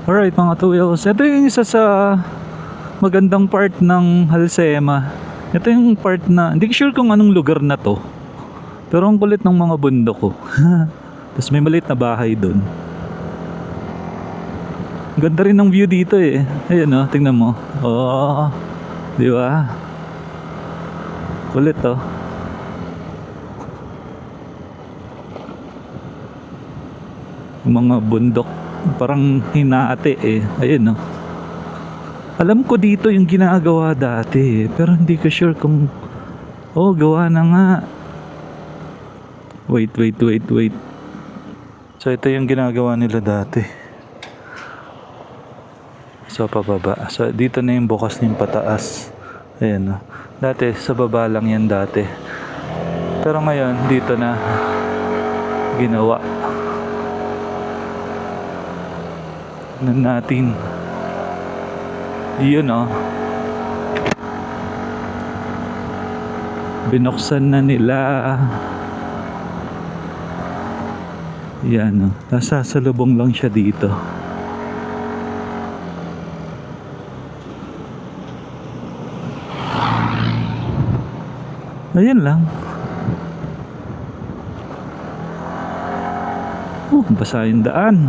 Alright mga tuyos, ito yung isa sa magandang part ng Halsema. Ito yung part na, hindi ko sure kung anong lugar na to. Pero ang kulit ng mga bundok ko. Tapos may maliit na bahay doon. Ganda rin ng view dito eh. Ayun oh, tingnan mo. Oh, di ba? Kulit oh. Mga bundok parang hinati eh. Ayun oh. Alam ko dito yung ginagawa dati eh, pero hindi ko sure kung gawa na nga. Wait. So ito yung ginagawa nila dati. So pababa. So dito na yung bukas ng pataas. Ayan oh. Dati sa baba lang yan dati. Pero ngayon dito na ginawa. Natin yun oh, binuksan na nila yan oh, nasasalubong lang siya dito. Ayun lang. Basa yung daan.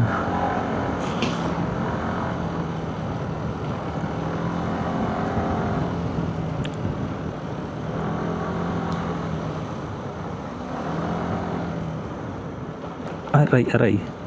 Aray.